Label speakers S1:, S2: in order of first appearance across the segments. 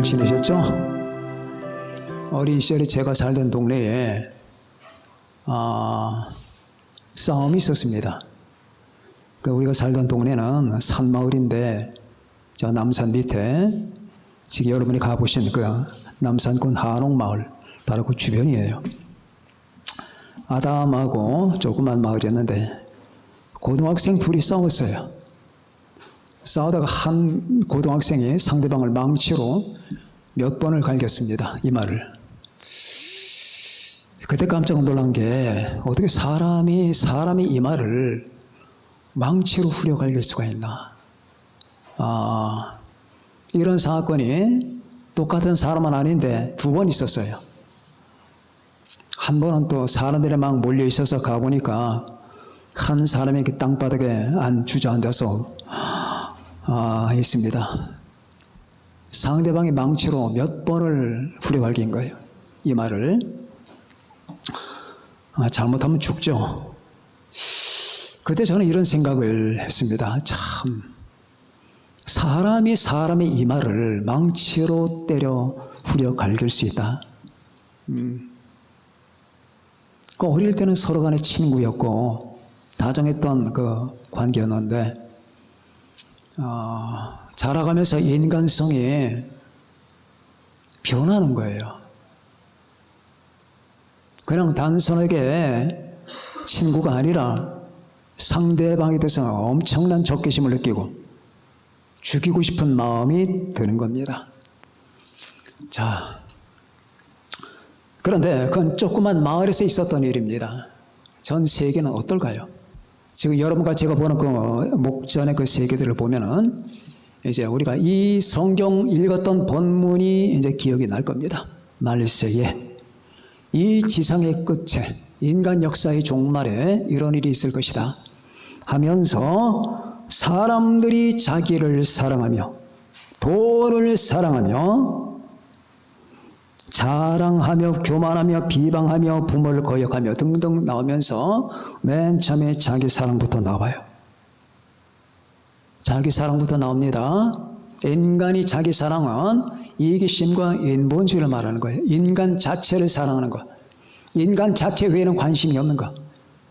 S1: 지내셨죠? 어린 시절에 제가 살던 동네에 싸움이 있었습니다. 우리가 살던 동네는 산마을인데 저 남산 밑에 지금 여러분이 가보신 그 남산군 한옥마을 바로 그 주변이에요. 아담하고 조그만 마을이었는데 고등학생 둘이 싸웠어요. 싸우다가 한 고등학생이 상대방을 망치로 몇 번을 갈겼습니다. 이마를. 그때 깜짝 놀란 게 어떻게 사람이 이마를 망치로 후려 갈길 수가 있나. 이런 사건이 똑같은 사람은 아닌데 두 번 있었어요. 한 번은 또 사람들이 막 몰려 있어서 가보니까 한 사람이 땅바닥에 주저앉아서 있습니다. 상대방이 망치로 몇 번을 후려갈긴 거예요. 이 말을. 잘못하면 죽죠. 그때 저는 이런 생각을 했습니다. 참, 사람의 이마를 망치로 때려 후려갈길 수 있다. 어릴 때는 서로 간에 친구였고 다정했던 그 관계였는데 자라가면서 인간성이 변하는 거예요. 그냥 단순하게 친구가 아니라 상대방에 대해서 엄청난 적개심을 느끼고 죽이고 싶은 마음이 드는 겁니다. 자, 그런데 그건 조그만 마을에서 있었던 일입니다. 전 세계는 어떨까요? 지금 여러분과 제가 보는 그 목전의 그 세계들을 보면은 이제 우리가 이 성경 읽었던 본문이 이제 기억이 날 겁니다. 말세에 이 지상의 끝에 인간 역사의 종말에 이런 일이 있을 것이다 하면서 사람들이 자기를 사랑하며 돈을 사랑하며 자랑하며 교만하며 비방하며 부모를 거역하며 등등 나오면서 맨 처음에 자기 사랑부터 나와요. 자기 사랑부터 나옵니다. 인간이 자기 사랑은 이기심과 인본주의를 말하는 거예요. 인간 자체를 사랑하는 것. 인간 자체 외에는 관심이 없는 것.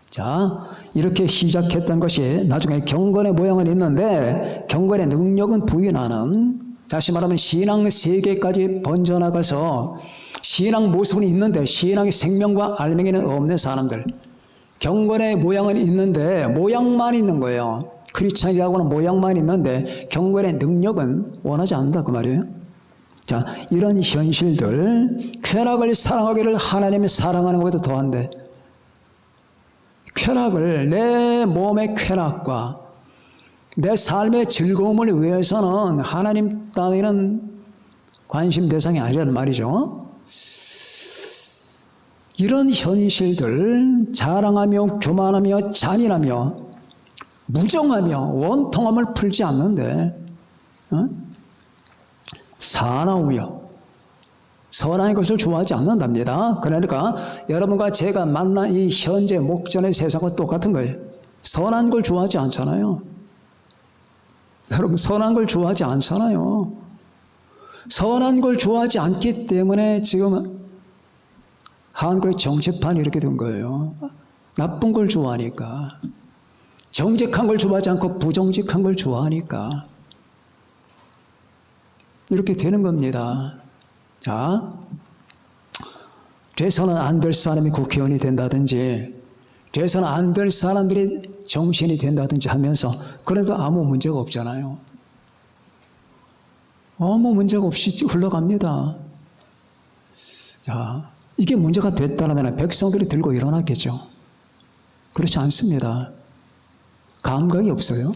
S1: 자, 이렇게 시작했던 것이 나중에 경건의 모양은 있는데 경건의 능력은 부인하는, 다시 말하면 신앙 세계까지 번져나가서 신앙 모습은 있는데 신앙의 생명과 알맹이는 없는 사람들. 경건의 모양은 있는데 모양만 있는 거예요. 크리스찬이라고는 모양만 있는데 경건의 능력은 원하지 않는다 그 말이에요. 자, 이런 현실들, 쾌락을 사랑하기를 하나님이 사랑하는 것보다 더한데 쾌락을, 내 몸의 쾌락과 내 삶의 즐거움을 위해서는 하나님 따위는 관심 대상이 아니란 말이죠. 이런 현실들, 자랑하며 교만하며 잔인하며 무정하며 원통함을 풀지 않는데 사나우며 선한 것을 좋아하지 않는답니다. 그러니까 여러분과 제가 만난 이 현재 목전의 세상과 똑같은 거예요. 선한 걸 좋아하지 않잖아요. 여러분, 선한 걸 좋아하지 않잖아요. 선한 걸 좋아하지 않기 때문에 지금 한국의 정치판이 이렇게 된 거예요. 나쁜 걸 좋아하니까. 정직한 걸 좋아하지 않고 부정직한 걸 좋아하니까. 이렇게 되는 겁니다. 자, 돼서는 안 될 사람이 국회의원이 된다든지 돼서는 안 될 사람들이 정치인이 된다든지 하면서 그래도 아무 문제가 없잖아요. 아무 문제가 없이 흘러갑니다. 자, 이게 문제가 됐다면 백성들이 들고 일어났겠죠. 그렇지 않습니다. 감각이 없어요.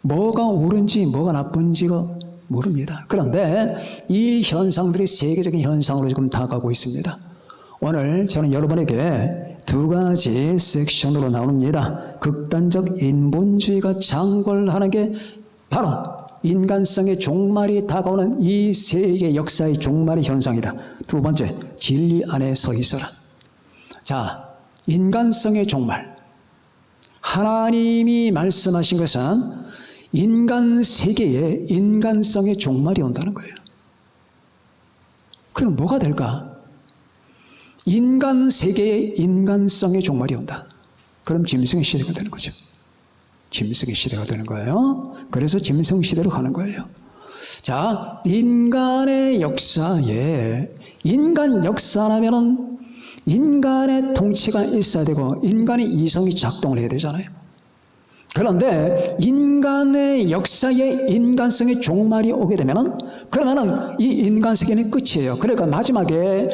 S1: 뭐가 옳은지 뭐가 나쁜지가 모릅니다. 그런데 이 현상들이 세계적인 현상으로 지금 다가오고 있습니다. 오늘 저는 여러분에게 두 가지 섹션으로 나눕니다. 극단적 인본주의가 창궐하는 게 바로 인간성의 종말이 다가오는 이 세계 역사의 종말의 현상이다. 두 번째, 진리 안에 서 있어라. 자, 인간성의 종말. 하나님이 말씀하신 것은 인간 세계에 인간성의 종말이 온다는 거예요. 그럼 뭐가 될까? 인간 세계에 인간성의 종말이 온다. 그럼 짐승의 시대가 되는 거죠. 짐승의 시대가 되는 거예요. 그래서 짐승 시대로 가는 거예요. 자, 인간의 역사에, 인간 역사라면은 인간의 통치가 있어야 되고 인간의 이성이 작동을 해야 되잖아요. 그런데 인간의 역사에 인간성의 종말이 오게 되면은 그러면은 이 인간 세계는 끝이에요. 그러니까 마지막에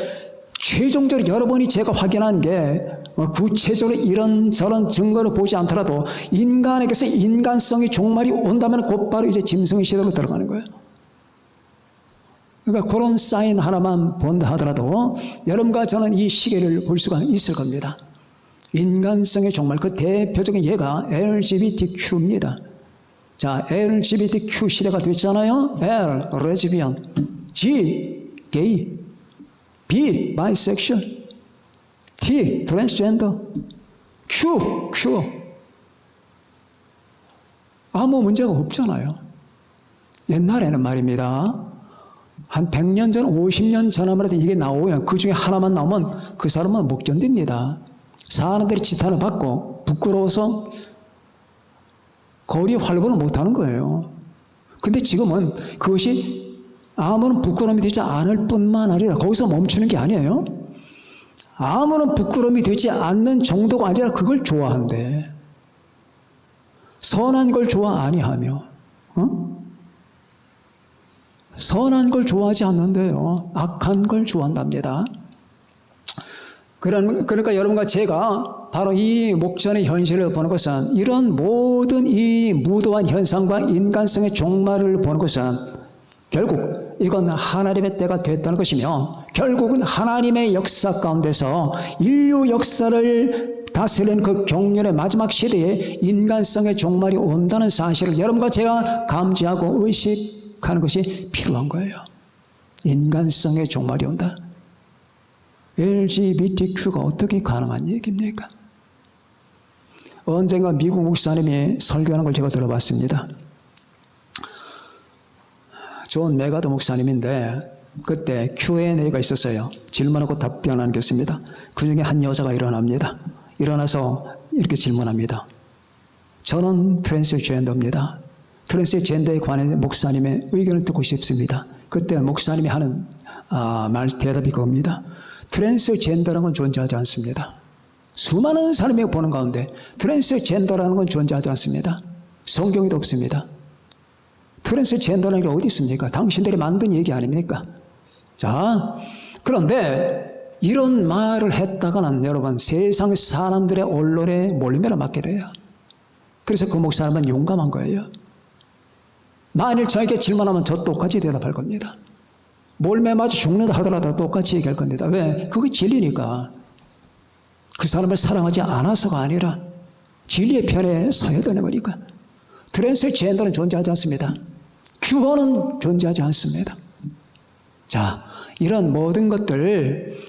S1: 최종적으로 여러분이 제가 확인한 게 구체적으로 이런저런 증거를 보지 않더라도 인간에게서 인간성의 종말이 온다면 곧바로 이제 짐승의 시대로 들어가는 거예요. 그러니까 그런 사인 하나만 본다 하더라도 여러분과 저는 이 시계를 볼 수가 있을 겁니다. 인간성의 종말, 그 대표적인 예가 LGBTQ입니다. 자, LGBTQ 시대가 됐잖아요. L, 레즈비언, G, 게이, B, 바이섹슈얼, T, 트랜스젠더, Q, 큐어. 아무 문제가 없잖아요. 옛날에는 말입니다. 한 100년 전, 50년 전만 해도 이게 나오면 그 중에 하나만 나오면 그 사람은 못 견딥니다. 사람들이 지탄을 받고 부끄러워서 거리에 활보를 못하는 거예요. 근데 지금은 그것이 아무런 부끄러움이 되지 않을 뿐만 아니라 거기서 멈추는 게 아니에요. 아무런 부끄러움이 되지 않는 정도가 아니라 그걸 좋아한대. 선한 걸 좋아 아니하며, 선한 걸 좋아하지 않는데요. 악한 걸 좋아한답니다. 그러니까 여러분과 제가 바로 이 목전의 현실을 보는 것은 이런 모든 이 무도한 현상과 인간성의 종말을 보는 것은 결국 이건 하나님의 때가 됐다는 것이며 결국은 하나님의 역사 가운데서 인류 역사를 다스리는 그 경륜의 마지막 시대에 인간성의 종말이 온다는 사실을 여러분과 제가 감지하고 의식하는 것이 필요한 거예요. 인간성의 종말이 온다. LGBTQ가 어떻게 가능한 얘기입니까? 언젠가 미국 목사님이 설교하는 걸 제가 들어봤습니다. 존 메가더 목사님인데 그때 Q&A가 있었어요. 질문하고 답변하는 게 있습니다. 그 중에 한 여자가 일어납니다. 일어나서 이렇게 질문합니다. 저는 트랜스젠더입니다. 트랜스젠더에 관해서 목사님의 의견을 듣고 싶습니다. 그때 목사님이 하는 대답이 그겁니다. 트랜스젠더라는 건 존재하지 않습니다. 수많은 사람이 보는 가운데 트랜스젠더라는 건 존재하지 않습니다. 성경에도 없습니다. 트랜스젠더라는 게 어디 있습니까? 당신들이 만든 얘기 아닙니까? 자, 그런데 이런 말을 했다가는 여러분 세상 사람들의 언론에 몰리매를 맞게 돼요. 그래서 그 목사님은 용감한 거예요. 만일 저에게 질문하면 저 똑같이 대답할 겁니다. 몰매 맞아 죽는다 하더라도 똑같이 얘기할 겁니다. 왜? 그게 진리니까. 그 사람을 사랑하지 않아서가 아니라 진리의 편에 서야 되는 거니까. 트랜스젠더는 존재하지 않습니다. 큐어는 존재하지 않습니다. 자, 이런 모든 것들을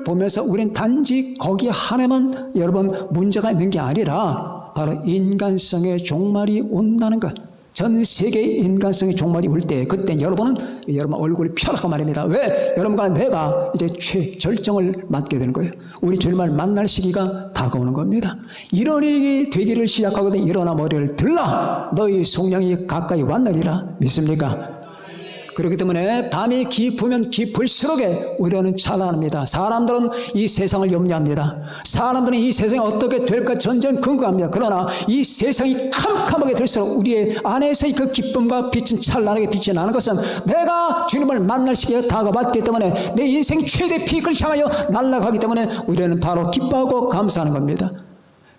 S1: 보면서 우리는 단지 거기 하나만 여러분 문제가 있는 게 아니라 바로 인간성의 종말이 온다는 것. 전 세계의 인간성의 종말이 올 때 그때 여러분 얼굴이 펴라고 말입니다. 왜? 여러분과 내가 이제 최절정을 맞게 되는 거예요. 우리 주님을 만날 시기가 다가오는 겁니다. 이런 일이 되기를 시작하거든 일어나 머리를 들라 너희 속량이 가까이 왔느니라. 믿습니까? 그렇기 때문에 밤이 깊으면 깊을수록에 우려는 찬란합니다. 사람들은 이 세상을 염려합니다. 사람들은 이 세상이 어떻게 될까 전전 궁금합니다. 그러나 이 세상이 캄캄하게 될수록 우리의 안에서의 그 기쁨과 빛은 찬란하게 빛이 나는 것은 내가 주님을 만날 시기가 다가왔기 때문에 내 인생 최대 피크를 향하여 날아가기 때문에 우리는 바로 기뻐하고 감사하는 겁니다.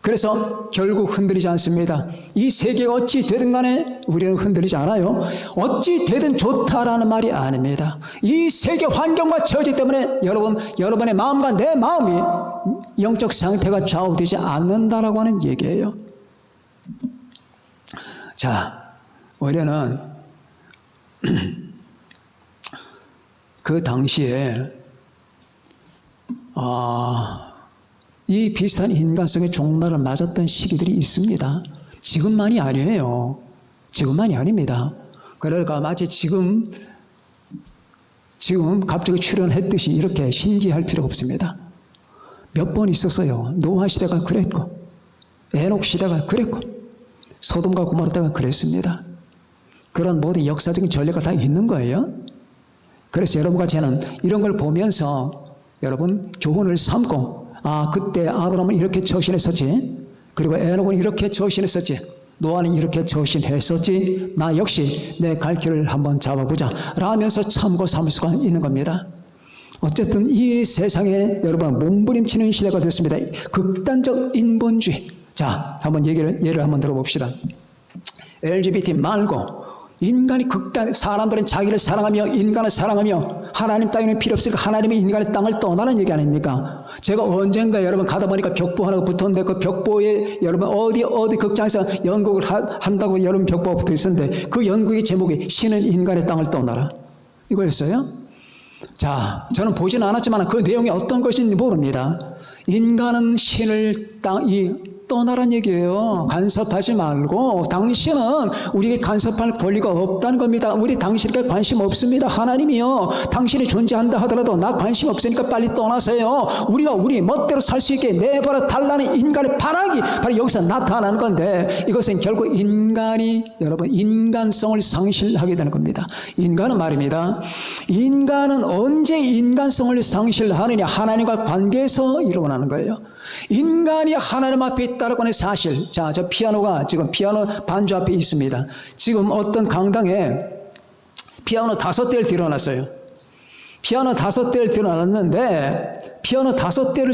S1: 그래서 결국 흔들리지 않습니다. 이 세계가 어찌 되든 간에 우리는 흔들리지 않아요. 어찌 되든 좋다라는 말이 아닙니다. 이 세계 환경과 처지 때문에 여러분의 마음과 내 마음이 영적 상태가 좌우되지 않는다라고 하는 얘기예요. 자, 우리는 그 당시에 이 비슷한 인간성의 종말을 맞았던 시기들이 있습니다. 지금만이 아니에요. 지금만이 아닙니다. 그러니까 마치 지금 지금 갑자기 출연했듯이 이렇게 신기할 필요가 없습니다. 몇 번 있었어요. 노아 시대가 그랬고, 에녹 시대가 그랬고, 소돔과 고모라 때가 그랬습니다. 그런 모든 역사적인 전례가 다 있는 거예요. 그래서 여러분과 저는 이런 걸 보면서 여러분 교훈을 삼고, 아, 그때 아브라함은 이렇게 처신했었지, 그리고 에녹은 이렇게 처신했었지, 노아는 이렇게 처신했었지, 나 역시 내 갈 길을 한번 잡아보자 라면서 참고 삼을 수가 있는 겁니다. 어쨌든 이 세상에 여러분 몸부림치는 시대가 됐습니다. 극단적 인본주의. 자, 한번 예를 한번 들어봅시다. LGBT 말고 인간이 사람들은 자기를 사랑하며 인간을 사랑하며 하나님 따위는 필요 없으니까 하나님의 인간의 땅을 떠나는 얘기 아닙니까? 제가 언젠가 여러분 가다 보니까 벽보 하나가 붙었는데 그 벽보에 여러분 어디 극장에서 연극을 한다고 여러분 벽보가 붙어 있었는데 그 연극의 제목이 신은 인간의 땅을 떠나라 이거였어요. 자, 저는 보진 않았지만 그 내용이 어떤 것인지 모릅니다. 인간은 신을 떠나란 얘기예요. 간섭하지 말고 당신은 우리에게 간섭할 권리가 없다는 겁니다. 우리 당신에게 관심 없습니다. 하나님이요, 당신이 존재한다 하더라도 나 관심 없으니까 빨리 떠나세요. 우리가 우리 멋대로 살 수 있게 내버려 달라는 인간의 반항이 바로 여기서 나타나는 건데, 이것은 결국 여러분 인간성을 상실하게 되는 겁니다. 인간은 말입니다, 인간은 언제 인간성을 상실하느냐? 하나님과 관계에서 일어나는 거예요. 인간이 하나님 앞에 있다라고 하는 사실. 자, 저 피아노가 지금 피아노 반주 앞에 있습니다. 지금 어떤 강당에 피아노 5대를 들여놨어요. 피아노 5대를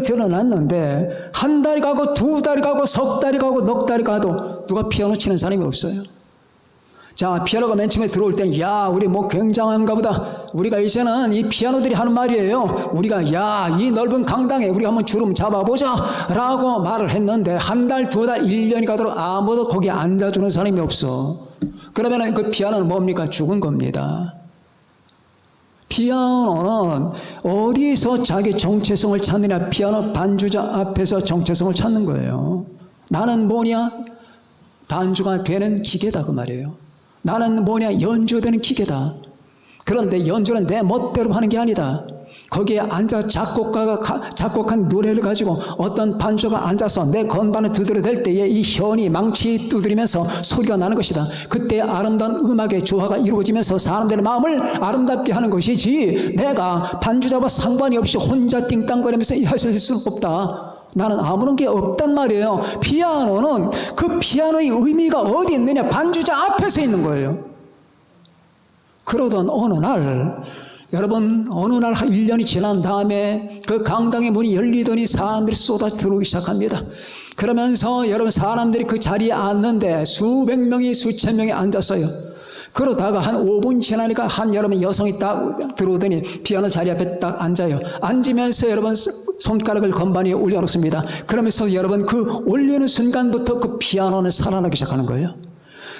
S1: 들여놨는데 한 달이 가고 2달이 가고 석 달이 가고 넉 달이 가도 누가 피아노 치는 사람이 없어요. 자, 피아노가 맨 처음에 들어올 때는 야, 우리 뭐 굉장한가 보다. 우리가 이제는 이 피아노들이 하는 말이에요. 우리가 야, 이 넓은 강당에 우리가 한번 주름 잡아보자 라고 말을 했는데 한 달, 2달, 1년이 가도록 아무도 거기 앉아주는 사람이 없어. 그러면 그 피아노는 뭡니까? 죽은 겁니다. 피아노는 어디서 자기 정체성을 찾느냐? 피아노 반주자 앞에서 정체성을 찾는 거예요. 나는 뭐냐? 반주가 되는 기계다 그 말이에요. 나는 뭐냐? 연주되는 기계다. 그런데 연주는 내 멋대로 하는 게 아니다. 거기에 앉아 작곡가가 작곡한 노래를 가지고 어떤 반주가 앉아서 내 건반을 두드려댈 때에 이 현이 망치 두드리면서 소리가 나는 것이다. 그때 아름다운 음악의 조화가 이루어지면서 사람들의 마음을 아름답게 하는 것이지, 내가 반주자와 상관이 없이 혼자 띵땅거리면서 하실 수는 없다. 나는 아무런 게 없단 말이에요. 피아노는 그 피아노의 의미가 어디 있느냐? 반주자 앞에서 있는 거예요. 그러던 어느 날, 여러분, 어느 날 1년이 지난 다음에 그 강당의 문이 열리더니 사람들이 쏟아 들어오기 시작합니다. 그러면서 여러분, 사람들이 그 자리에 앉는데 수백 명이 수천 명이 앉았어요. 그러다가 한 5분 지나니까 여러분 여성이 딱 들어오더니 피아노 자리 앞에 딱 앉아요. 앉으면서 여러분 손가락을 건반 위에 올려놓습니다. 그러면서 여러분 그 올리는 순간부터 그 피아노는 살아나기 시작하는 거예요.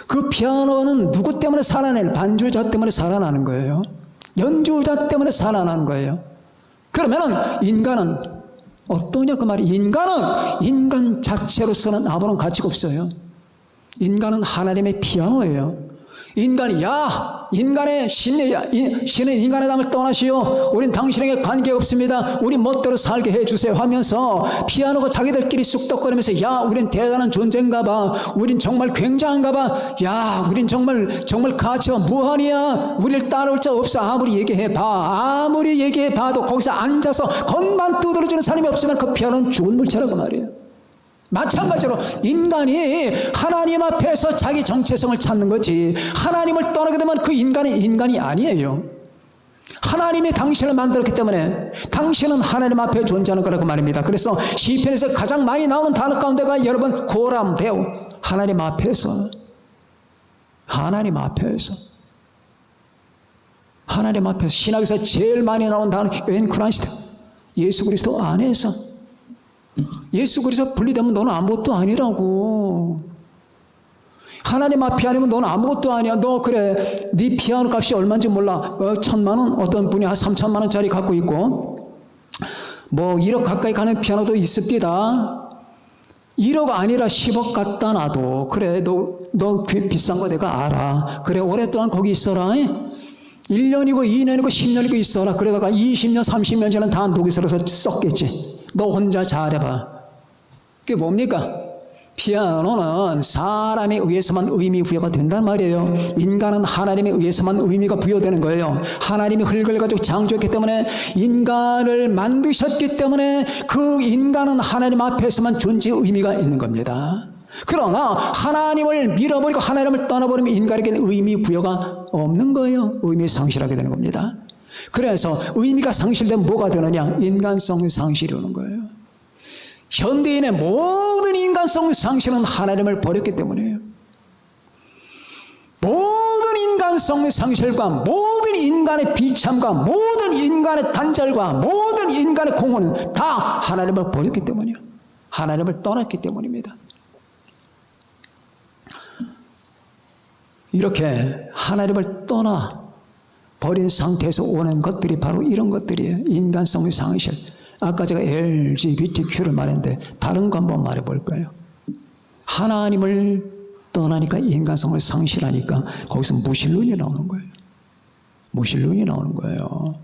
S1: 그 피아노는 누구 때문에 살아나요? 반주자 때문에 살아나는 거예요. 연주자 때문에 살아나는 거예요. 그러면은 인간은 어떠냐 그 말이. 인간은 인간 자체로서는 아무런 가치가 없어요. 인간은 하나님의 피아노예요. 인간이 신은 인간의 땅을 떠나시오. 우린 당신에게 관계 없습니다. 우린 멋대로 살게 해주세요 하면서 피아노가 자기들끼리 쑥덕거리면서 야, 우린 대단한 존재인가 봐. 우린 정말 굉장한가 봐. 야, 우린 정말 가치가 무한이야. 우리를 따라올 자 없어. 아무리 얘기해봐도 거기서 앉아서 건반 두드려주는 사람이 없으면 그 피아노는 죽은 물체라고 말이에요. 마찬가지로 인간이 하나님 앞에서 자기 정체성을 찾는 거지, 하나님을 떠나게 되면 그 인간은 인간이 아니에요. 하나님이 당신을 만들었기 때문에 당신은 하나님 앞에 존재하는 거라고 말입니다. 그래서 시편에서 가장 많이 나오는 단어 가운데가 여러분 고람 데오, 하나님 앞에서 신학에서 제일 많이 나오는 단어 엔 크라이스트, 예수 그리스도 안에서. 예수 그리스도 분리되면 너는 아무것도 아니라고. 하나님 앞이 아니면 너는 아무것도 아니야. 너 그래, 네 피아노 값이 얼마인지 몰라. 1,000만 원, 어떤 분이 한 3,000만 원짜리 갖고 있고 뭐 1억 가까이 가는 피아노도 있습니다. 1억 아니라 10억 갖다 놔도 그래, 너 비싼 거 내가 알아. 그래, 오랫동안 거기 있어라. 1년이고 2년이고 10년이고 있어라. 그러다가 20년 30년 전에 다 녹이 슬어서 썩겠지. 너 혼자 잘해봐. 그게 뭡니까? 피아노는 사람에 의해서만 의미 부여가 된단 말이에요. 인간은 하나님에 의해서만 의미가 부여되는 거예요. 하나님이 흙을 가지고 창조했기 때문에, 인간을 만드셨기 때문에 그 인간은 하나님 앞에서만 존재의 의미가 있는 겁니다. 그러나 하나님을 밀어버리고 하나님을 떠나버리면 인간에게는 의미 부여가 없는 거예요. 의미 상실하게 되는 겁니다. 그래서 의미가 상실되면 뭐가 되느냐? 인간성 상실이 오는 거예요. 현대인의 모든 인간성 상실은 하나님을 버렸기 때문이에요. 모든 인간성 상실과 모든 인간의 비참과 모든 인간의 단절과 모든 인간의 공허는 다 하나님을 버렸기 때문이에요. 하나님을 떠났기 때문입니다. 이렇게 하나님을 떠나 버린 상태에서 오는 것들이 바로 이런 것들이에요. 인간성의 상실. 아까 제가 LGBTQ를 말했는데 다른 거 한번 말해볼까요? 하나님을 떠나니까 인간성을 상실하니까 거기서 무신론이 나오는 거예요. 무신론이 나오는 거예요.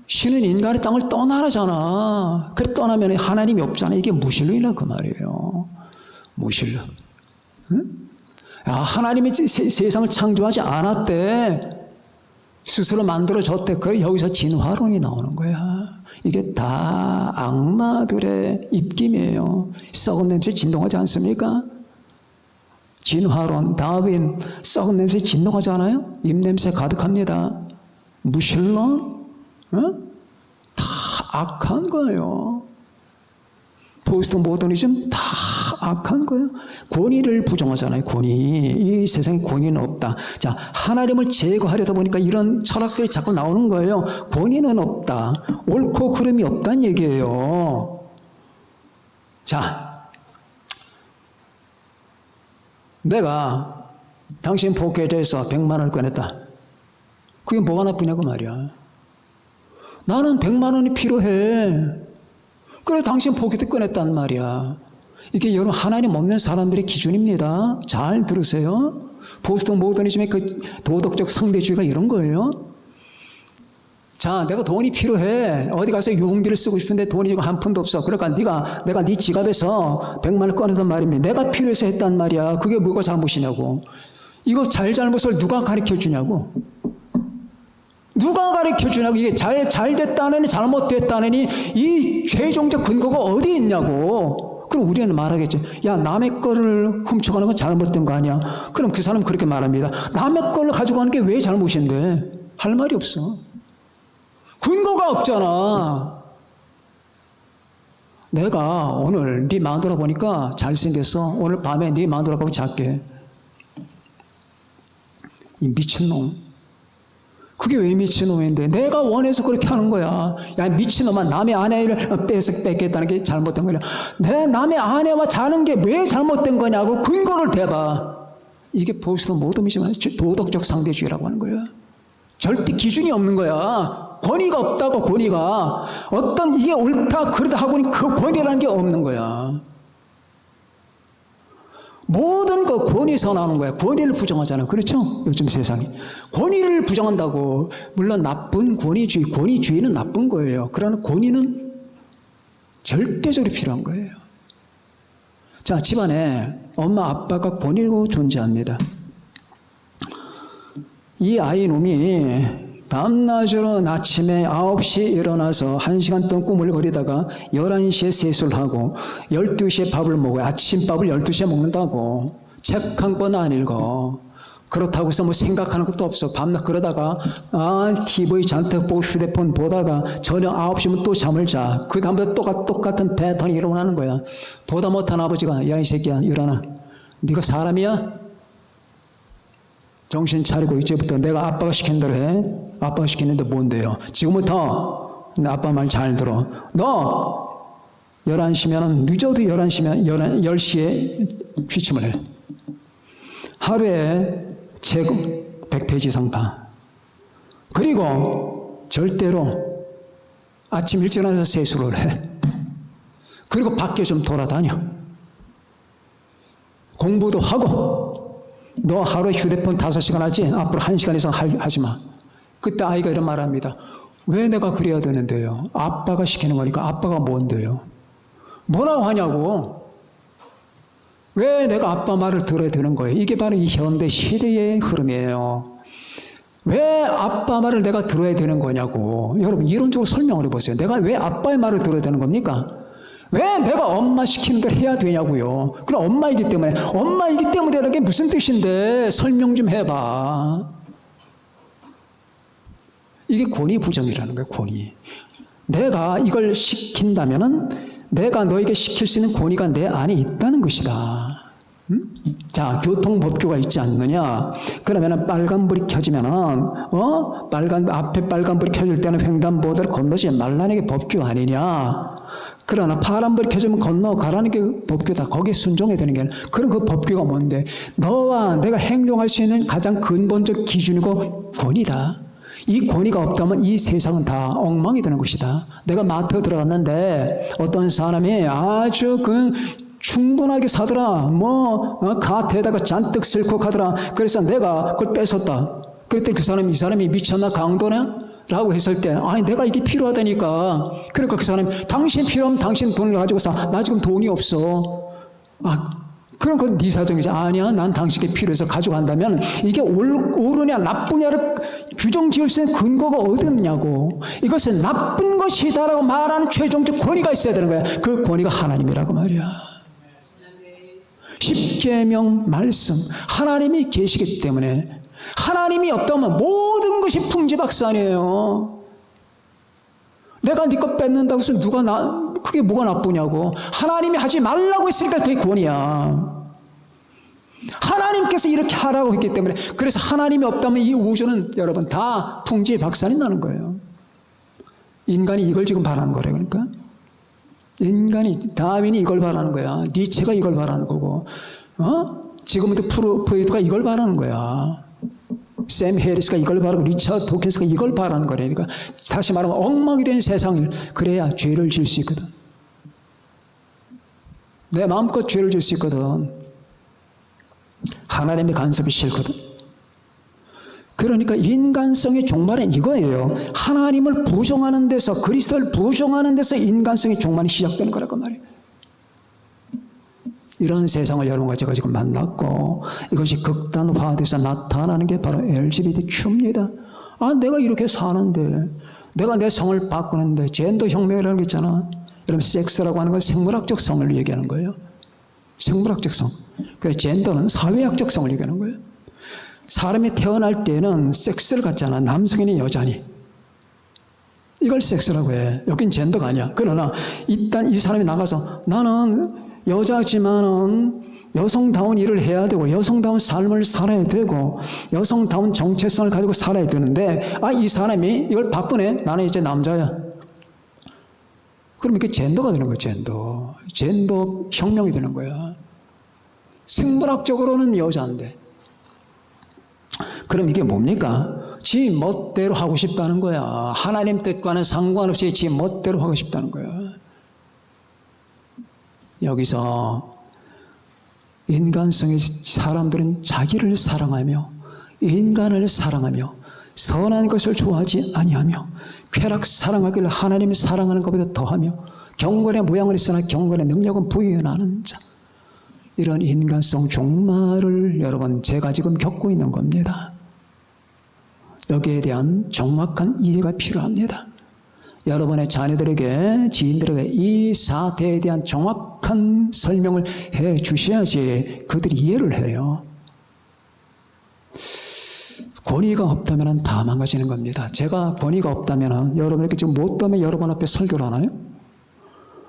S1: 신은 인간의 땅을 떠나라잖아. 그래 떠나면 하나님이 없잖아. 이게 무신론이라 그 말이에요. 무신론. 응? 야, 하나님이 세상을 창조하지 않았대. 스스로 만들어줬대. 그래 여기서 진화론이 나오는 거야. 이게 다 악마들의 입김이에요. 썩은 냄새 진동하지 않습니까? 진화론, 다윈, 썩은 냄새 진동하지 않아요? 입냄새 가득합니다. 무신론? 다 악한 거예요. 포스트 모더니즘 다 악한 거예요. 권위를 부정하잖아요. 권위. 이 세상에 권위는 없다. 자, 하나님을 제거하려다 보니까 이런 철학들이 자꾸 나오는 거예요. 권위는 없다. 옳고 그름이 없다는 얘기예요. 자, 내가 당신 포켓에서 100만 원을 꺼냈다. 그게 뭐가 나쁘냐고 말이야. 나는 100만 원이 필요해. 그래 당신 포켓에 꺼냈단 말이야. 이게 여러분 하나님 없는 사람들의 기준입니다. 잘 들으세요. 포스트 모더니즘의 그 도덕적 상대주의가 이런 거예요. 자, 내가 돈이 필요해. 어디 가서 유흥비를 쓰고 싶은데 돈이 한 푼도 없어. 그러니까 내가 네 지갑에서 100만 원 꺼내단 말입니다. 내가 필요해서 했단 말이야. 그게 뭐가 잘못이냐고. 이거 잘못을 누가 가르쳐 주냐고. 누가 가르쳐 주냐고. 이게 잘 됐다느니 잘못됐다느니 이 최종적 근거가 어디 있냐고. 그럼 우리는 말하겠죠. 야, 남의 거를 훔쳐가는 건 잘못된 거 아니야. 그럼 그 사람은 그렇게 말합니다. 남의 거를 가져가는 게 왜 잘못인데? 할 말이 없어. 근거가 없잖아. 내가 오늘 네 마누라 보니까 잘생겼어. 오늘 밤에 네 마누라하고 잘게. 이 미친놈. 그게 왜 미친놈인데? 내가 원해서 그렇게 하는 거야. 야, 미친놈아, 남의 아내를 뺏겠다는 게 잘못된 거냐. 내 남의 아내와 자는 게 왜 잘못된 거냐고 근거를 대봐. 이게 포스트 모더니즘 도덕적 상대주의라고 하는 거야. 절대 기준이 없는 거야. 권위가 없다고, 권위가. 어떤 이게 옳다 그러다 하고는 그 권위라는 게 없는 거야. 모든 거 권위 선언하는 거야. 권위를 부정하잖아. 그렇죠? 요즘 세상이. 권위를 부정한다고. 물론 나쁜 권위주의는 나쁜 거예요. 그러나 권위는 절대적으로 필요한 거예요. 자, 집안에 엄마, 아빠가 권위로 존재합니다. 이 아이놈이 밤낮으로 아침에 9시에 일어나서 1시간 동안 꿈을 거리다가 11시에 세수를 하고 12시에 밥을 먹어요. 아침밥을 12시에 먹는다고. 책 한 권 안 읽어. 그렇다고 해서 뭐 생각하는 것도 없어. 밤낮 그러다가 TV 잔뜩 보고 휴대폰 보다가 저녁 9시면 또 잠을 자. 그 다음부터 똑같은 패턴이 일어나는 거야. 보다 못한 아버지가 야, 이 새끼야 일어나. 네가 사람이야? 정신 차리고 이제부터 내가 아빠가 시킨 대로 해. 아빠가 시키는데 뭔데요? 지금부터 아빠 말 잘 들어. 너 11시면 늦어도 11시면 10시에 취침을 해. 하루에 책 100페이지 이상 봐. 그리고 절대로 아침 일찍 일어나서 세수를 해. 그리고 밖에 좀 돌아다녀. 공부도 하고. 너 하루에 휴대폰 5시간 하지? 앞으로 1시간 이상 하지 마. 그때 아이가 이런 말합니다. 왜 내가 그래야 되는데요? 아빠가 시키는 거니까. 아빠가 뭔데요? 뭐라고 하냐고. 왜 내가 아빠 말을 들어야 되는 거예요? 이게 바로 이 현대 시대의 흐름이에요. 왜 아빠 말을 내가 들어야 되는 거냐고. 여러분 이론적으로 설명을 해보세요. 내가 왜 아빠의 말을 들어야 되는 겁니까? 왜 내가 엄마 시키는 걸 해야 되냐고요. 그럼 엄마이기 때문에 이게 무슨 뜻인데 설명 좀 해봐. 이게 권위부정이라는 거예요. 권위. 내가 이걸 시킨다면은 내가 너에게 시킬 수 있는 권위가 내 안에 있다는 것이다. 자, 교통법규가 있지 않느냐? 그러면은 빨간불이 켜지면은, 앞에 빨간불이 켜질 때는 횡단보도를 건너지 말라는 게 법규 아니냐? 그러나 파란불이 켜지면 건너가라는 게 법규다. 거기에 순종해야 되는 게 아니라. 그럼 그 법규가 뭔데? 너와 내가 행동할 수 있는 가장 근본적 기준이고 권위다. 이 권위가 없다면 이 세상은 다 엉망이 되는 것이다. 내가 마트 들어갔는데 어떤 사람이 아주 충분하게 사더라. 카트에다가 잔뜩 싣고 가더라. 그래서 내가 그걸 뺏었다. 그랬더니 이 사람이 미쳤나 강도냐? 라고 했을 때, 내가 이게 필요하다니까. 그러니까 그 사람이, 당신 필요하면 당신 돈을 가지고 사. 나 지금 돈이 없어. 그럼 그건 네 사정이지. 아니야, 난 당신께 필요해서 가져간다면 이게 옳으냐 나쁘냐를 규정 지을 수 있는 근거가 어디 있냐고. 이것은 나쁜 것이다라고 말하는 최종적 권위가 있어야 되는 거야. 그 권위가 하나님이라고 말이야. 십계명 말씀, 하나님이 계시기 때문에. 하나님이 없다면 모든 것이 풍지박산이에요. 내가 네 거 뺏는다고 해서 그게 뭐가 나쁘냐고. 하나님이 하지 말라고 했으니까 그게 권위야. 하나님께서 이렇게 하라고 했기 때문에. 그래서 하나님이 없다면 이 우주는 여러분 다 풍지박산이 나는 거예요. 인간이 이걸 지금 바라는 거래요. 그러니까 다윈이 이걸 바라는 거야. 니체가 이걸 바라는 거고, 지금부터 프로이트가 이걸 바라는 거야. 샘 해리스가 이걸 바라고 리처드 도킨스가 이걸 바라는 거라니까. 다시 말하면 엉망이 된 세상을 그래야 죄를 지을 수 있거든. 내 마음껏 죄를 지을 수 있거든. 하나님의 간섭이 싫거든. 그러니까 인간성의 종말은 이거예요. 하나님을 부정하는 데서, 그리스도를 부정하는 데서 인간성의 종말이 시작되는 거라고 말이에요. 이런 세상을 여러분과 제가 지금 만났고, 이것이 극단화돼서 나타나는 게 바로 LGBTQ입니다. 내가 이렇게 사는데, 내가 내 성을 바꾸는데, 젠더 혁명이라는 게 있잖아. 여러분, 섹스라고 하는 건 생물학적 성을 얘기하는 거예요. 생물학적 성. 그래서 젠더는 사회학적 성을 얘기하는 거예요. 사람이 태어날 때는 섹스를 갖잖아. 남성이니 여자니. 이걸 섹스라고 해. 여긴 젠더가 아니야. 그러나 일단 이 사람이 나가서 나는 여자지만은 여성다운 일을 해야 되고 여성다운 삶을 살아야 되고 여성다운 정체성을 가지고 살아야 되는데 이 사람이 이걸 바꾸네. 나는 이제 남자야. 그럼 이게 젠더가 되는 거야. 젠더 혁명이 되는 거야. 생물학적으로는 여자인데 그럼 이게 뭡니까? 지 멋대로 하고 싶다는 거야. 하나님 뜻과는 상관없이 지 멋대로 하고 싶다는 거야. 여기서 인간성의 사람들은 자기를 사랑하며 인간을 사랑하며 선한 것을 좋아하지 아니하며 쾌락 사랑하기를 하나님이 사랑하는 것보다 더하며 경건의 모양은 있으나 경건의 능력은 부인하는 자. 이런 인간성 종말을 여러분 제가 지금 겪고 있는 겁니다. 여기에 대한 정확한 이해가 필요합니다. 여러분의 자녀들에게 지인들에게 이 사태에 대한 정확한 설명을 해 주셔야지 그들이 이해를 해요. 권위가 없다면 다 망가지는 겁니다. 제가 권위가 없다면 여러분에게 지금 뭐 때문에 여러분 앞에 설교를 하나요?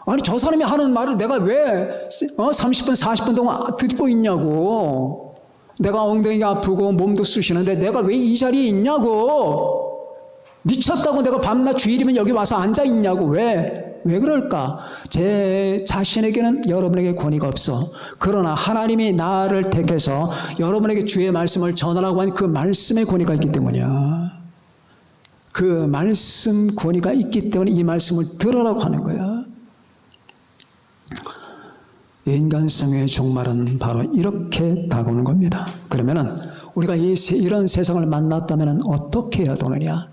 S1: 아니 저 사람이 하는 말을 내가 왜 30분 40분 동안 듣고 있냐고. 내가 엉덩이가 아프고 몸도 쑤시는데 내가 왜 이 자리에 있냐고. 미쳤다고 내가 밤낮 주일이면 여기 와서 앉아 있냐고. 왜 그럴까? 제 자신에게는 여러분에게 권위가 없어. 그러나 하나님이 나를 택해서 여러분에게 주의 말씀을 전하라고 한 그 말씀의 권위가 있기 때문이야. 그 말씀 권위가 있기 때문에 이 말씀을 들으라고 하는 거야. 인간성의 종말은 바로 이렇게 다가오는 겁니다. 그러면은 우리가 이런 세상을 만났다면 어떻게 해야 되느냐?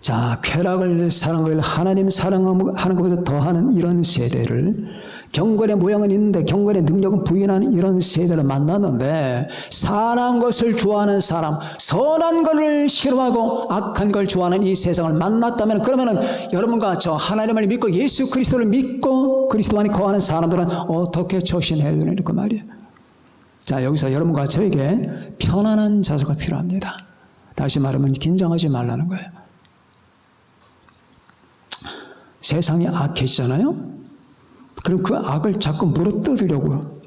S1: 자, 쾌락을 사랑하고 하나님 사랑하는 것보다 더하는 이런 세대를, 경건의 모양은 있는데 경건의 능력은 부인하는 이런 세대를 만났는데, 선한 것을 좋아하는 사람, 선한 것을 싫어하고 악한 걸 좋아하는 이 세상을 만났다면, 그러면은 여러분과 저 하나님을 믿고 예수 그리스도를 믿고 그리스도 안에 거하는 사람들은 어떻게 처신해야 되는 그 말이에요. 자, 여기서 여러분과 저에게 편안한 자세가 필요합니다. 다시 말하면 긴장하지 말라는 거예요. 세상이 악해지잖아요. 그럼 그 악을 자꾸 물어뜯으려고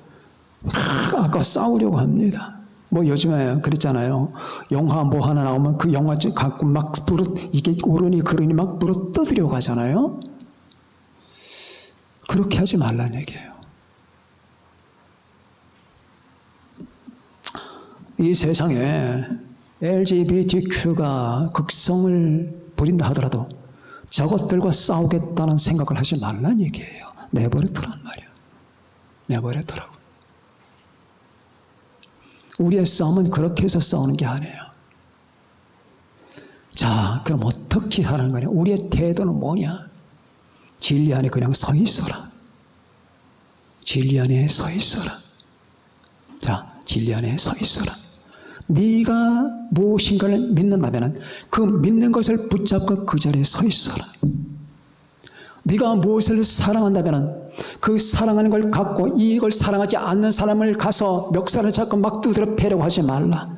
S1: 악과 싸우려고 합니다. 뭐 요즘에 그랬잖아요. 영화 뭐 하나 나오면 그 영화 갖고 막 이게 옳으니 그러니 막 물어뜯으려고 하잖아요. 그렇게 하지 말라는 얘기예요. 이 세상에 LGBTQ가 극성을 부린다 하더라도 저것들과 싸우겠다는 생각을 하지 말라는 얘기예요. 내버려두란 말이에요. 내버려두라고. 우리의 싸움은 그렇게 해서 싸우는 게 아니에요. 자, 그럼 어떻게 하는 거냐? 우리의 태도는 뭐냐? 진리 안에 그냥 서 있어라. 진리 안에 서 있어라. 자, 진리 안에 서 있어라. 네가 무엇인가를 믿는다면 그 믿는 것을 붙잡고 그 자리에 서 있어라. 네가 무엇을 사랑한다면 그 사랑하는 걸 갖고 이걸 사랑하지 않는 사람을 가서 멱살을 잡고 막 두드려 패려고 하지 말라.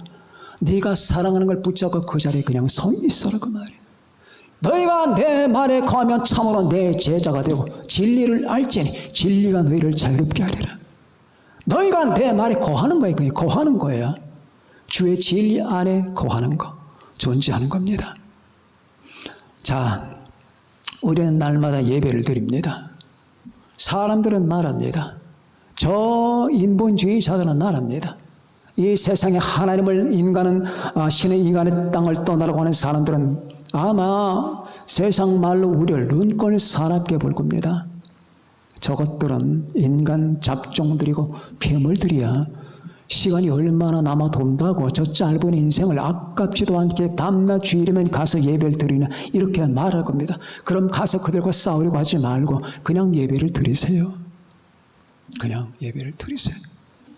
S1: 네가 사랑하는 걸 붙잡고 그 자리에 그냥 서 있어라 그 말이에요. 너희가 내 말에 거하면 참으로 내 제자가 되고 진리를 알지니 진리가 너희를 자유롭게 하리라. 너희가 내 말에 거하는 거예요. 그냥 거하는 거예요. 주의 진리 안에 거하는 거, 존재하는 겁니다. 자, 우리는 날마다 예배를 드립니다. 사람들은 말합니다. 저 인본주의자들은 말합니다. 이 세상에 하나님을 신의 인간의 땅을 떠나라고 하는 사람들은 아마 세상 말로 우리를 눈꼴 사납게 볼 겁니다. 저것들은 인간 잡종들이고 괴물들이야. 시간이 얼마나 남아 돈다고 저 짧은 인생을 아깝지도 않게 밤낮 주일이면 가서 예배를 드리냐 이렇게 말할 겁니다. 그럼 가서 그들과 싸우려고 하지 말고 그냥 예배를 드리세요. 그냥 예배를 드리세요.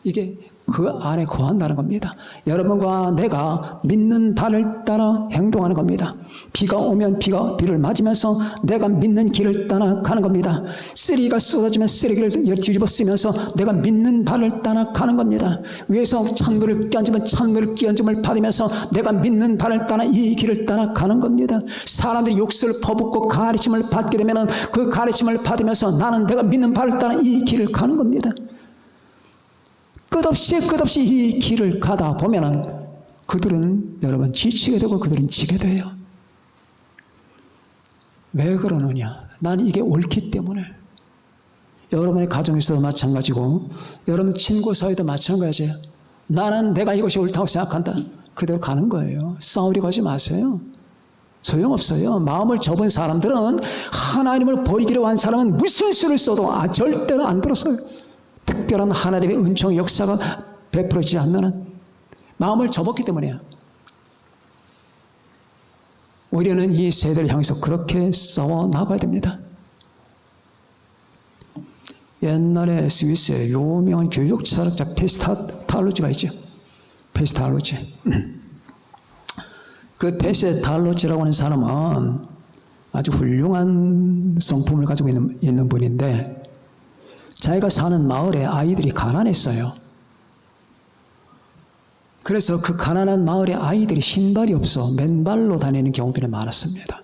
S1: 이게 그 안에 거한다는 겁니다. 여러분과 내가 믿는 바를 따라 행동하는 겁니다. 비가 오면 비를 맞으면서 내가 믿는 길을 따라 가는 겁니다. 쓰레기가 쏟아지면 쓰레기를 뒤집어 쓰면서 내가 믿는 바를 따라 가는 겁니다. 위에서 찬물을 끼얹으면 찬물을 끼얹음을 받으면서 내가 믿는 바를 따라 이 길을 따라 가는 겁니다. 사람들이 욕설을 퍼붓고 가르침을 받게 되면 그 가르침을 받으면서 나는 내가 믿는 바를 따라 이 길을 가는 겁니다. 끝없이 이 길을 가다 보면은 그들은 여러분 지치게 되고 그들은 지게 돼요. 왜 그러느냐? 난 이게 옳기 때문에. 여러분의 가정에서도 마찬가지고 여러분 친구 사이도 마찬가지예요. 나는 내가 이것이 옳다고 생각한다. 그대로 가는 거예요. 싸우려고 하지 마세요. 소용없어요. 마음을 접은 사람들은 하나님을 버리기로 한 사람은 무슨 수를 써도 절대로 안 들었어요. 특별한 하나님의 은총 역사가 베풀어지지 않는 한 마음을 접었기 때문이에요. 우리는 이 세대를 향해서 그렇게 싸워 나가야 됩니다. 옛날에 스위스에 유명한 교육 철학자 페스탈로지가 있죠. 페스탈로지. 그 페스탈로지라고 하는 사람은 아주 훌륭한 성품을 가지고 있는 분인데 자기가 사는 마을에 아이들이 가난했어요. 그래서 그 가난한 마을의 아이들이 신발이 없어 맨발로 다니는 경우들이 많았습니다.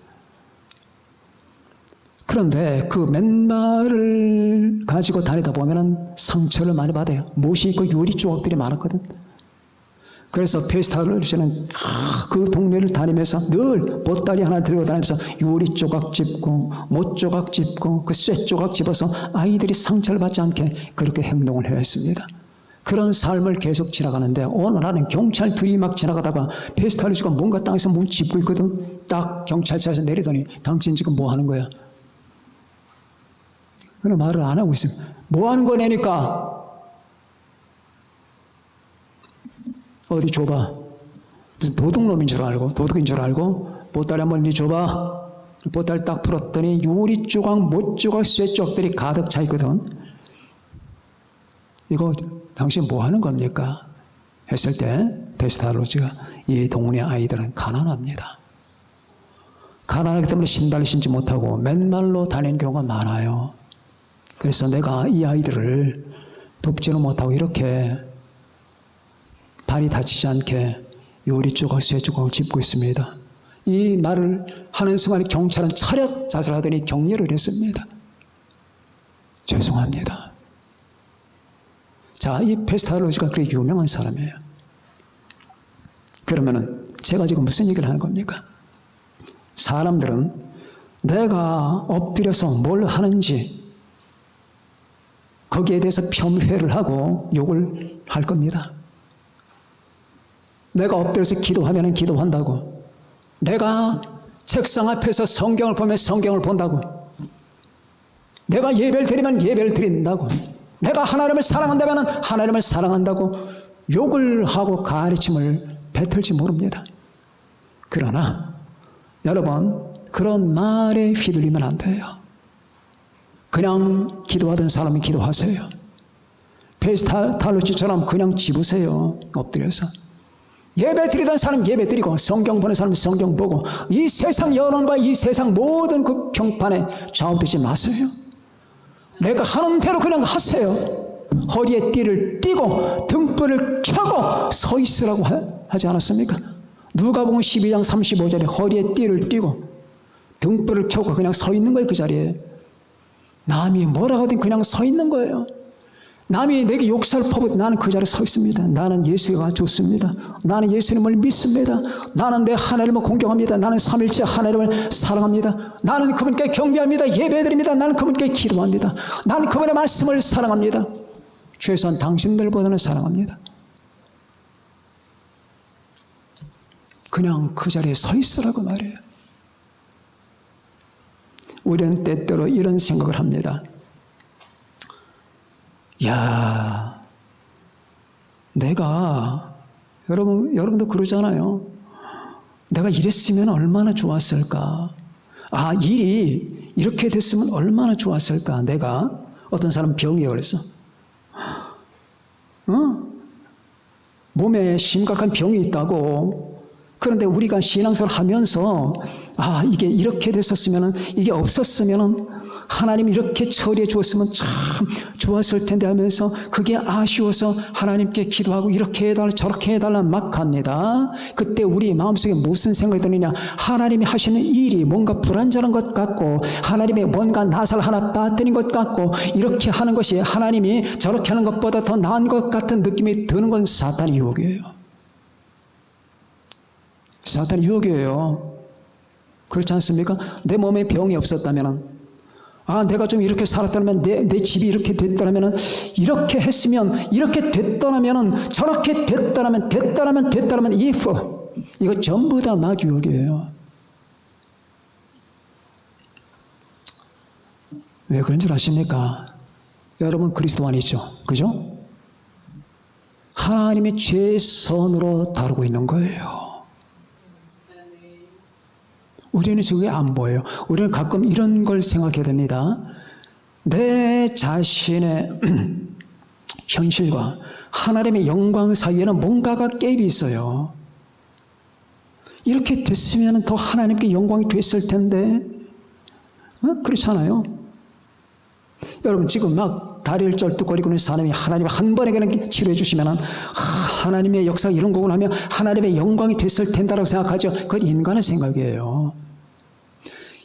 S1: 그런데 그 맨발을 가지고 다니다 보면 상처를 많이 받아요. 못이 있고 유리 조각들이 많았거든. 그래서 페스탈로지는 그 동네를 다니면서 늘 보따리 하나 들고 다니면서 유리 조각 짚고 못 조각 짚고 그 쇠 조각 집어서 아이들이 상처를 받지 않게 그렇게 행동을 해왔습니다. 그런 삶을 계속 지나가는데 어느 날은 경찰들이 막 지나가다가 페스탈로지가 뭔가 땅에서 뭘 짚고 있거든. 딱 경찰차에서 내리더니 당신 지금 뭐 하는 거야? 그런 말을 안 하고 있습니다. 뭐 하는 거냐니까. 어디 줘봐. 무슨 도둑놈인 줄 알고, 도둑인 줄 알고, 보따리 한번 이리 줘봐. 보따리 딱 풀었더니 요리 조각, 못 조각, 쇠 조각들이 가득 차 있거든. 이거 당신 뭐 하는 겁니까? 했을 때 베스타로즈가 이 동네 아이들은 가난합니다. 가난하기 때문에 신발을 신지 못하고 맨발로 다니는 경우가 많아요. 그래서 내가 이 아이들을 돕지는 못하고 이렇게 발이 다치지 않게 요리 조각, 쇠 조각을 짚고 있습니다. 이 말을 하는 순간에 경찰은 차렷 자살하더니 격려를 했습니다. 죄송합니다. 자, 이 베스타로즈가 그렇게 유명한 사람이에요. 그러면은 제가 지금 무슨 얘기를 하는 겁니까? 사람들은 내가 엎드려서 뭘 하는지 거기에 대해서 폄훼를 하고 욕을 할 겁니다. 내가 엎드려서 기도하면 기도한다고, 내가 책상 앞에서 성경을 보면 성경을 본다고, 내가 예배를 드리면 예배를 드린다고, 내가 하나님을 사랑한다면 하나님을 사랑한다고 욕을 하고 가르침을 뱉을지 모릅니다. 그러나 여러분, 그런 말에 휘둘리면 안 돼요. 그냥 기도하던 사람은 기도하세요. 베스타로즈처럼 그냥 집으세요. 엎드려서. 예배 드리던 사람 예배 드리고, 성경 보는 사람 성경 보고, 이 세상 여론과 이 세상 모든 그 평판에 좌우되지 마세요. 내가 하는 대로 그냥 하세요. 허리에 띠를 띠고 등불을 켜고 서 있으라고 하지 않았습니까? 누가복음 12장 35절에 허리에 띠를 띠고 등불을 켜고 그냥 서 있는 거예요. 그 자리에. 남이 뭐라고 하든 그냥 서 있는 거예요. 남이 내게 욕설을 퍼붓 나는 그 자리에 서 있습니다. 나는 예수가 좋습니다. 나는 예수님을 믿습니다. 나는 내 하나님을 공경합니다. 나는 삼일째 하나님을 사랑합니다. 나는 그분께 경배합니다. 예배드립니다. 나는 그분께 기도합니다. 나는 그분의 말씀을 사랑합니다. 최소한 당신들보다는 사랑합니다. 그냥 그 자리에 서 있으라고 말해요. 우리는 때때로 이런 생각을 합니다. 야, 내가, 여러분도 그러잖아요. 내가 이랬으면 얼마나 좋았을까. 아, 일이 이렇게 됐으면 얼마나 좋았을까. 내가, 어떤 사람 병이에요. 그래서 몸에 심각한 병이 있다고. 그런데 우리가 신앙생활 하면서 아, 이게 이렇게 됐었으면, 이게 없었으면 하나님이 이렇게 처리해 주었으면 참 좋았을 텐데 하면서 그게 아쉬워서 하나님께 기도하고 이렇게 해달라 저렇게 해달라 막 합니다. 그때 우리 마음속에 무슨 생각이 드느냐. 하나님이 하시는 일이 뭔가 불완전한 것 같고, 하나님의 뭔가 낫을 하나 빠뜨린 것 같고, 이렇게 하는 것이 하나님이 저렇게 하는 것보다 더 나은 것 같은 느낌이 드는 건 사탄의 유혹이에요. 사탄의 유혹이에요. 그렇지 않습니까? 내 몸에 병이 없었다면, 아, 내가 좀 이렇게 살았다면, 내 집이 이렇게 됐더라면, 이렇게 했으면, 이렇게 됐더라면, 저렇게 됐더라면, if. 이거 전부 다 마귀욕이에요. 왜 그런 줄 아십니까? 여러분 그리스도인이죠. 그죠? 하나님의 최선으로 다루고 있는 거예요. 우리는 그게 안 보여요. 우리는 가끔 이런 걸 생각해야 됩니다. 내 자신의 현실과 하나님의 영광 사이에는 뭔가가 갭이 있어요. 이렇게 됐으면 더 하나님께 영광이 됐을 텐데, 그렇잖아요. 여러분 지금 막 다리를 쩔뚝거리고 있는 사람이 하나님 한 번에 그냥 치료해 주시면 하나님의 역사가 이런 거구나 하면 하나님의 영광이 됐을 텐다라고 생각하죠. 그건 인간의 생각이에요.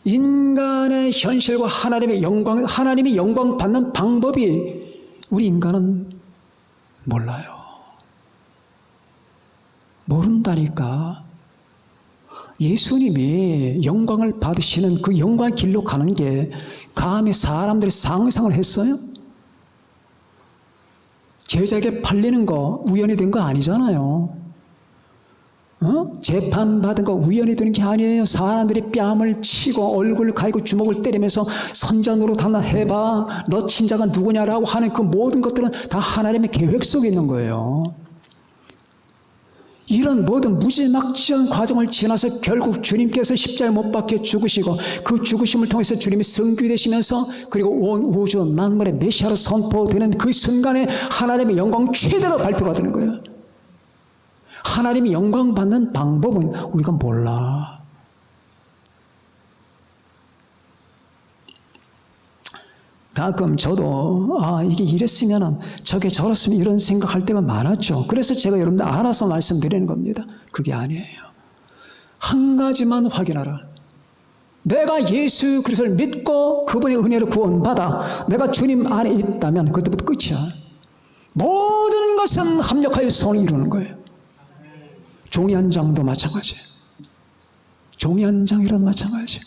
S1: 인간의 현실과 하나님의 영광, 하나님이 영광 받는 방법이 우리 인간은 몰라요. 모른다니까. 예수님이 영광을 받으시는 그 영광의 길로 가는 게 감히 사람들이 상상을 했어요? 제자에게 팔리는 거 우연히 된 거 아니잖아요. 재판받은 거 우연히 되는 게 아니에요. 사람들이 뺨을 치고 얼굴을 가리고 주먹을 때리면서 선전으로 하나 해봐. 너 친자가 누구냐라고 하는 그 모든 것들은 다 하나님의 계획 속에 있는 거예요. 이런 모든 무지막지한 과정을 지나서 결국 주님께서 십자가에 못 박혀 죽으시고 그 죽으심을 통해서 주님이 성취되시면서 그리고 온 우주 만물의 메시아로 선포되는 그 순간에 하나님의 영광 최대로 발표가 되는 거예요. 하나님이 영광 받는 방법은 우리가 몰라. 가끔 저도 이게 이랬으면 저게 저랬으면 이런 생각할 때가 많았죠. 그래서 제가 여러분들 알아서 말씀드리는 겁니다. 그게 아니에요. 한 가지만 확인하라. 내가 예수 그리스도를 믿고 그분의 은혜를 구원받아 내가 주님 안에 있다면 그때부터 끝이야. 모든 것은 합력하여 선을 이루는 거예요. 종이 한 장도 마찬가지예요. 종이 한 장이라도 마찬가지예요.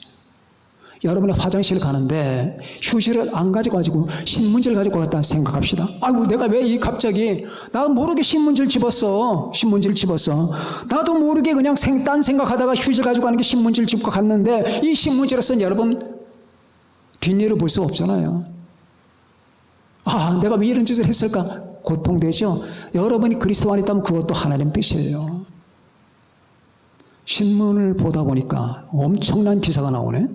S1: 여러분이 화장실 가는데 휴지를 안 가지고 신문지를 가지고 갔다 생각합시다. 아이고 내가 왜 갑자기 나도 모르게 신문지를 집었어. 나도 모르게 그냥 딴 생각하다가 휴지를 가지고 가는 게 신문지를 집고 갔는데 이 신문지로서는 여러분 뒷일을 볼 수 없잖아요. 내가 왜 이런 짓을 했을까? 고통되죠. 여러분이 그리스도 안에 있다면 그것도 하나님 뜻이에요. 신문을 보다 보니까 엄청난 기사가 나오네.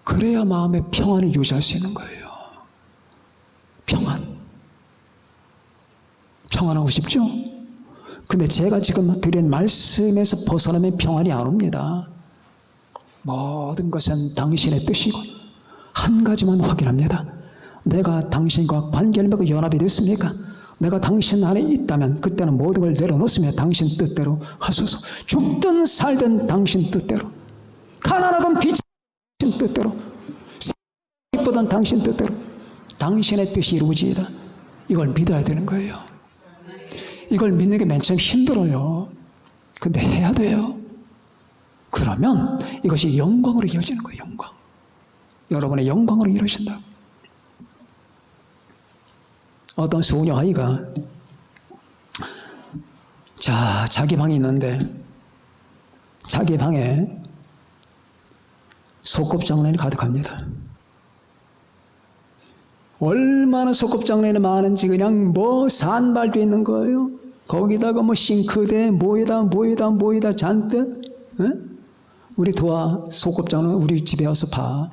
S1: 그래야 마음의 평안을 유지할 수 있는 거예요. 평안하고 싶죠? 근데 제가 지금 드린 말씀에서 벗어나면 평안이 안 옵니다. 모든 것은 당신의 뜻이고 한 가지만 확인합니다. 내가 당신과 관계를 맺고 연합이 됐습니까? 내가 당신 안에 있다면 그때는 모든 걸 내려놓으며 당신 뜻대로 하소서. 죽든 살든 당신 뜻대로, 가난하든 비참하든 당신 뜻대로, 기쁘든 당신 뜻대로, 당신의 뜻이 이루어지이다. 이걸 믿어야 되는 거예요. 이걸 믿는 게 맨 처음 힘들어요. 근데 해야 돼요. 그러면 이것이 영광으로 이어지는 거예요. 영광. 여러분의 영광으로 이루어진다고. 어떤 소녀 아이가 자기 방이 있는데 자기 방에 소꿉장난이 가득합니다. 얼마나 소꿉장난이 많은지 그냥 산발도 있는 거예요. 거기다가 싱크대 모이다 잔뜩. 우리 도와 소꿉장난 우리 집에 와서 봐.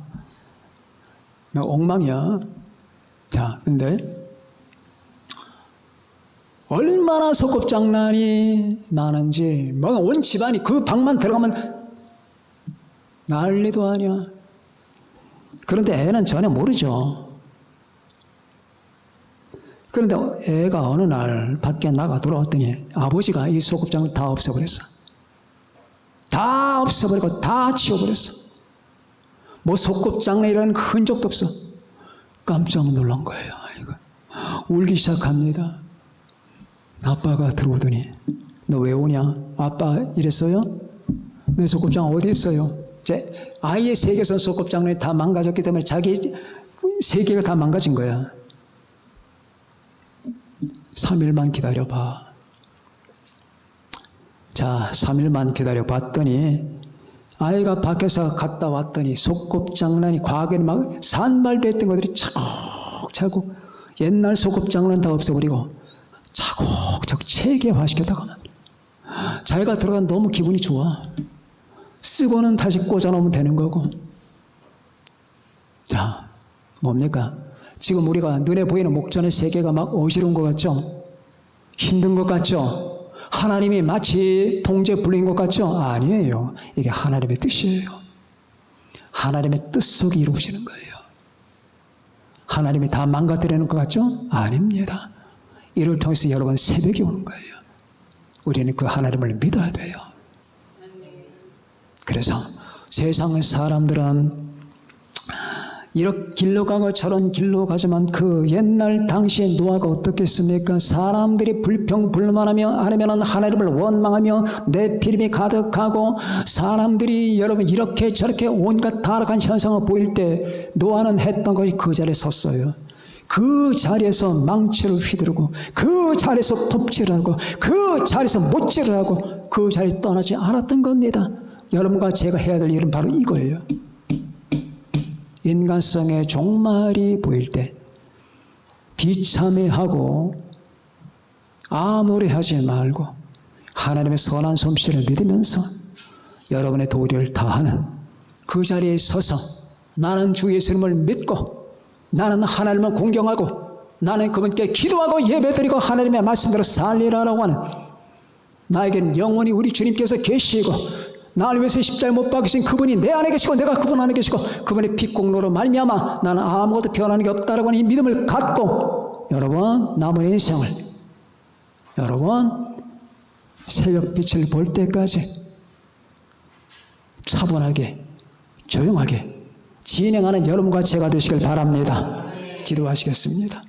S1: 나 엉망이야. 근데 얼마나 소꿉장난이 많은지 온 집안이 그 방만 들어가면 난리도 아니야. 그런데 애는 전혀 모르죠. 그런데 애가 어느 날 밖에 나가 돌아왔더니 아버지가 이 소꿉장난 다 없애버렸어. 다 없애버리고 다 치워버렸어. 소꿉장난이라는 흔적도 없어. 깜짝 놀란 거예요. 울기 시작합니다. 아빠가 들어오더니 너 왜 오냐? 아빠 이랬어요? 내 소꿉장난 어디 있어요? 아이의 세계에서 소꿉장난이 다 망가졌기 때문에 자기 세계가 다 망가진 거야. 3일만 기다려봐. 3일만 기다려봤더니 아이가 밖에서 갔다 왔더니 소꿉장난이 과거에 막 산발도 했던 것들이 차곡차곡 옛날 소꿉장난 다 없애버리고 차곡차곡 체계화시켰다가 자기가 들어간 너무 기분이 좋아. 쓰고는 다시 꽂아놓으면 되는 거고. 뭡니까? 지금 우리가 눈에 보이는 목전의 세계가 막 어지러운 것 같죠? 힘든 것 같죠? 하나님이 마치 통제 불린 것 같죠? 아니에요. 이게 하나님의 뜻이에요. 하나님의 뜻 속에 이루어지는 거예요. 하나님이 다 망가뜨리는 것 같죠? 아닙니다. 이를 통해서 여러분 새벽이 오는 거예요. 우리는 그 하나님을 믿어야 돼요. 그래서 세상 사람들은 이렇게 길로 가고 저런 길로 가지만 그 옛날 당시의 노아가 어떻겠습니까? 사람들이 불평불만하며 아니면 하나님을 원망하며 내피림이 가득하고 사람들이 여러분 이렇게 저렇게 온갖 타락한 현상을 보일 때 노아는 했던 것이 그 자리에 섰어요. 그 자리에서 망치를 휘두르고 그 자리에서 돕질하고 그 자리에서 못질하고 그 자리에 떠나지 않았던 겁니다. 여러분과 제가 해야 될 일은 바로 이거예요. 인간성의 종말이 보일 때 비참해하고 아무리 하지 말고 하나님의 선한 솜씨를 믿으면서 여러분의 도리를 다하는 그 자리에 서서 나는 주 예수님을 믿고 나는 하나님을 공경하고 나는 그분께 기도하고 예배드리고 하나님의 말씀대로 살리라라고 하는 나에겐 영원히 우리 주님께서 계시고 나를 위해서 십자가에 못 박으신 그분이 내 안에 계시고 내가 그분 안에 계시고 그분의 핏공로로 말미암아 나는 아무것도 변하는 게 없다라고 하는 이 믿음을 갖고 여러분 남은 인생을 여러분 새벽빛을 볼 때까지 차분하게 조용하게 진행하는 여러분과 제가 되시길 바랍니다. 기도하시겠습니다.